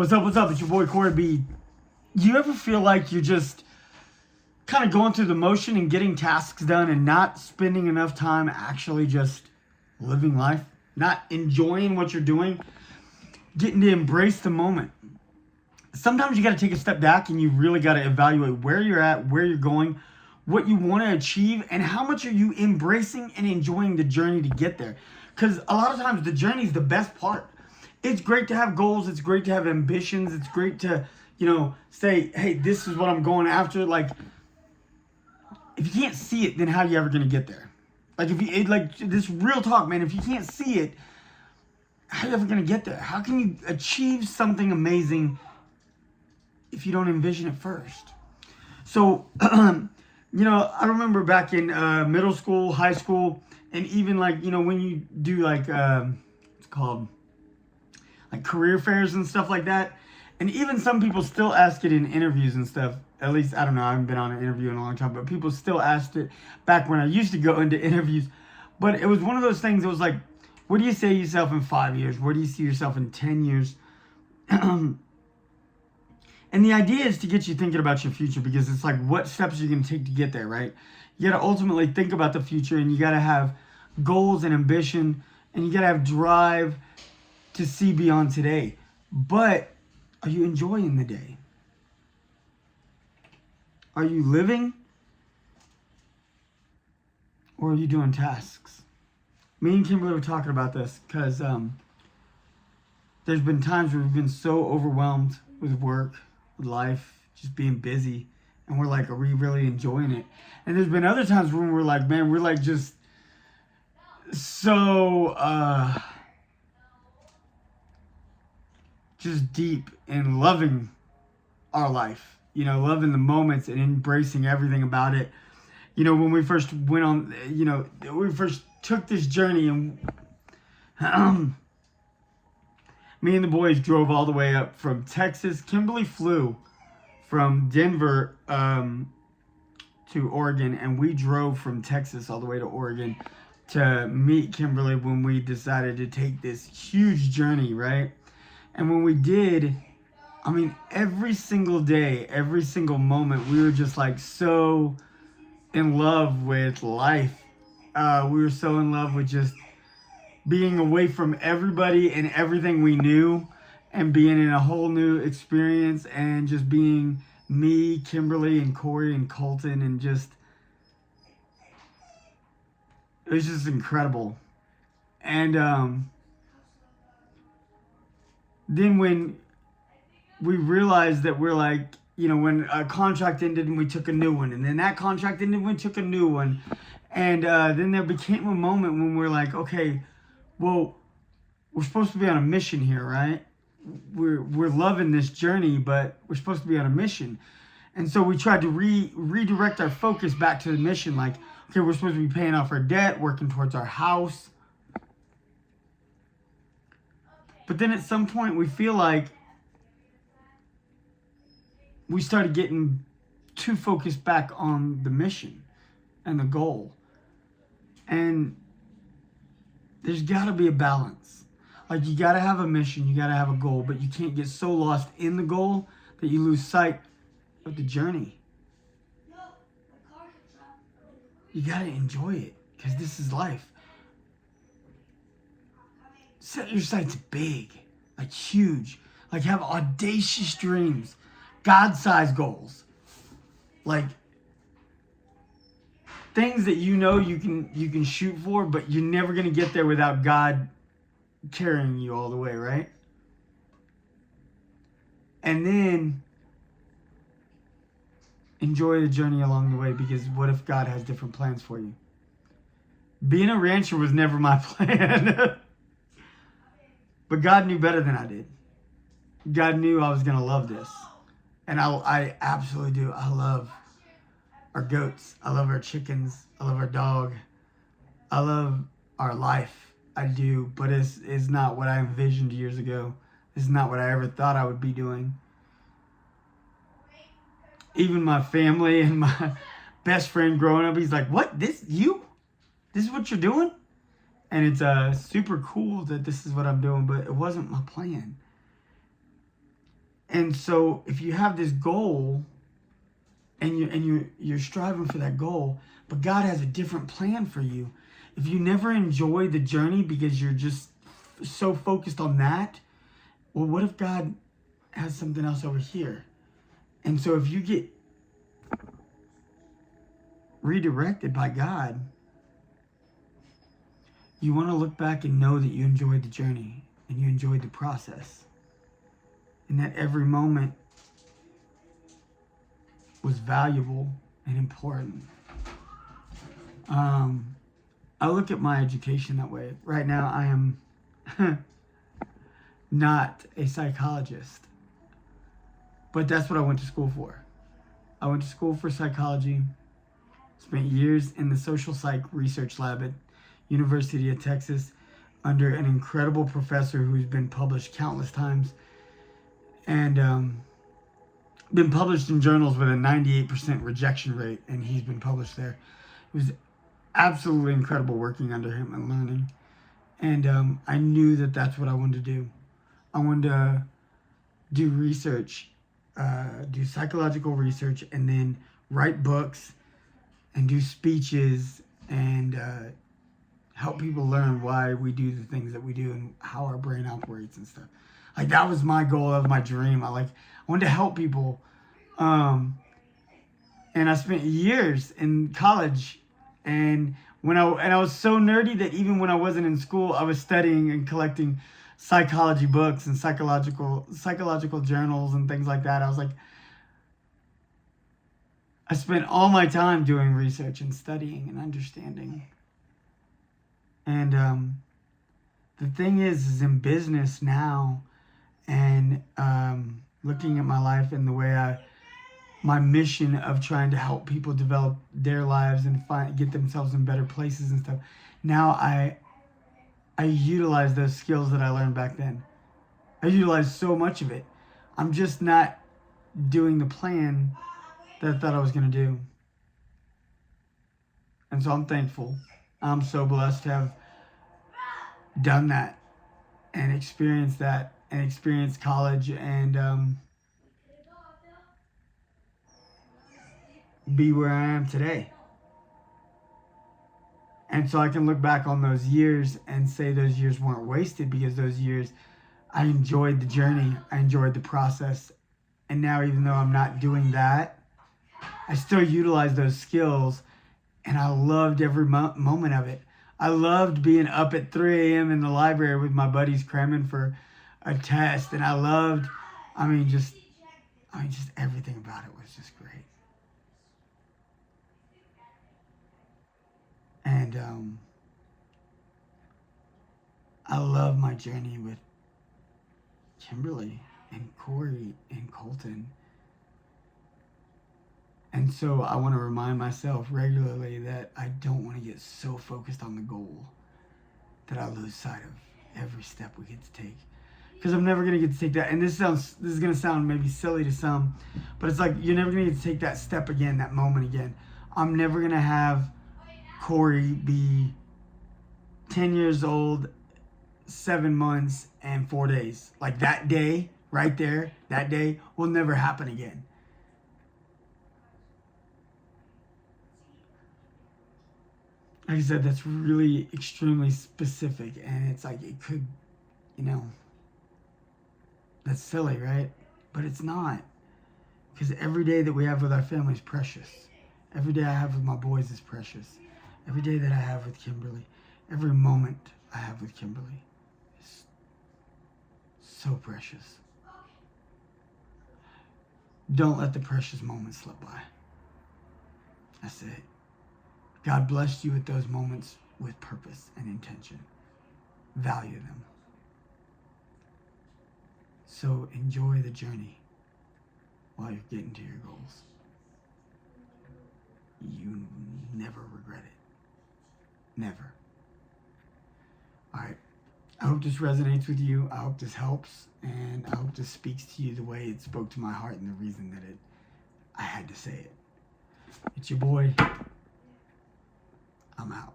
What's up? What's up? It's your boy CoreyB. You ever feel like you're just kind of going through the motion and getting tasks done and not spending enough time actually just living life? Not enjoying what you're doing? Getting to embrace the moment. Sometimes you got to take a step back and you really got to evaluate where you're at, where you're going, what you want to achieve, and how much are you embracing and enjoying the journey to get there. Because a lot of times the journey is the best part. It's great to have goals. It's great to have ambitions. It's great to, say, hey, this is what I'm going after. Like, if you can't see it, then how are you ever going to get there? Like, this real talk, man, if you can't see it, how are you ever going to get there? How can you achieve something amazing if you don't envision it first? So, I remember back in middle school, high school, and even when you do it's called like career fairs and stuff like that. And even some people still ask it in interviews and stuff. At least, I don't know, I haven't been on an interview in a long time, but people still asked it back when I used to go into interviews. But it was one of those things that was like, what do you say yourself in 5 years? Where do you see yourself in 10 years? And the idea is to get you thinking about your future, because it's like, what steps are you going to take to get there, right? You got to ultimately think about the future, and you got to have goals and ambition, and you got to have drive to see beyond today. But are you enjoying the day? Are you living? Or are you doing tasks? Me and Kimberly were talking about this because there's been times where we've been so overwhelmed with work, with life, just being busy. And we're like, are we really enjoying it? And there's been other times when we're like, man, we're like just so just deep in loving our life, loving the moments and embracing everything about it. When we first went on, we first took this journey, and me and the boys drove all the way up from Texas. Kimberly flew from Denver to Oregon, and we drove from Texas all the way to Oregon to meet Kimberly when we decided to take this huge journey, right? And when we did, every single day, every single moment, we were just like so in love with life. We were so in love with just being away from everybody and everything we knew and being in a whole new experience and just being me, Kimberly, and Corey, and Colton, and just, it was just incredible. And then when we realized that we're like, when a contract ended and we took a new one, and then that contract ended and we took a new one, and then there became a moment when we're like, okay, well, we're supposed to be on a mission here, right? We're loving this journey, but we're supposed to be on a mission. And so we tried to redirect our focus back to the mission. Like, okay, we're supposed to be paying off our debt, working towards our house. But then at some point we feel like we started getting too focused back on the mission and the goal. And there's got to be a balance. Like, you got to have a mission, you got to have a goal, but you can't get so lost in the goal that you lose sight of the journey. You got to enjoy it, because this is life. Set your sights big, like huge, like have audacious dreams, God-sized goals, like things that you can shoot for, but you're never gonna get there without God carrying you all the way, right? And then enjoy the journey along the way, because what if God has different plans for you? Being a rancher was never my plan. But God knew better than I did. God knew I was going to love this. And I absolutely do. I love our goats. I love our chickens. I love our dog. I love our life. I do. But it's not what I envisioned years ago. It's not what I ever thought I would be doing. Even my family and my best friend growing up, he's like, what? This is what you're doing? And it's super cool that this is what I'm doing, but it wasn't my plan. And so if you have this goal and you're striving for that goal, but God has a different plan for you. If you never enjoy the journey because you're just so focused on that, well, what if God has something else over here? And so if you get redirected by God, you want to look back and know that you enjoyed the journey and you enjoyed the process, and that every moment was valuable and important. I look at my education that way. Right now, I am not a psychologist, but that's what I went to school for. I went to school for psychology, spent years in the social psych research lab at University of Texas under an incredible professor who's been published countless times and been published in journals with a 98% rejection rate, and he's been published there. It was absolutely incredible working under him and learning. And I knew that that's what I wanted to do. I wanted to do research, do psychological research, and then write books and do speeches and help people learn why we do the things that we do and how our brain operates and stuff. Like, that was my goal, that was my dream. I wanted to help people. And I spent years in college, and I was so nerdy that even when I wasn't in school, I was studying and collecting psychology books and psychological journals and things like that. I spent all my time doing research and studying and understanding. And the thing is in business now, and looking at my life and the way my mission of trying to help people develop their lives and get themselves in better places and stuff. Now I utilize those skills that I learned back then. I utilize so much of it. I'm just not doing the plan that I thought I was going to do. And so I'm thankful. I'm so blessed to have done that and experienced that and experienced college and be where I am today. And so I can look back on those years and say those years weren't wasted, because those years I enjoyed the journey, I enjoyed the process. And now, even though I'm not doing that, I still utilize those skills, and I loved every moment of it. I loved being up at 3 a.m. in the library with my buddies cramming for a test, and I loved, just everything about it was just great. And I love my journey with Kimberly and Corey and Colton. And so I want to remind myself regularly that I don't want to get so focused on the goal that I lose sight of every step we get to take. Because I'm never going to get to take that. And this is going to sound maybe silly to some, but it's like you're never going to get to take that step again, that moment again. I'm never going to have Corey be 10 years old, 7 months, and 4 days. Like, that day, right there, that day will never happen again. Like I said, that's really extremely specific, and it's like it could, that's silly, right? But it's not, because every day that we have with our family is precious. Every day I have with my boys is precious. Every day that I have with Kimberly, every moment I have with Kimberly is so precious. Don't let the precious moments slip by. That's it. God blessed you with those moments with purpose and intention. Value them. So enjoy the journey while you're getting to your goals. You never regret it. Never. All right. I hope this resonates with you. I hope this helps. And I hope this speaks to you the way it spoke to my heart and the reason that I had to say it. It's your boy. I'm out.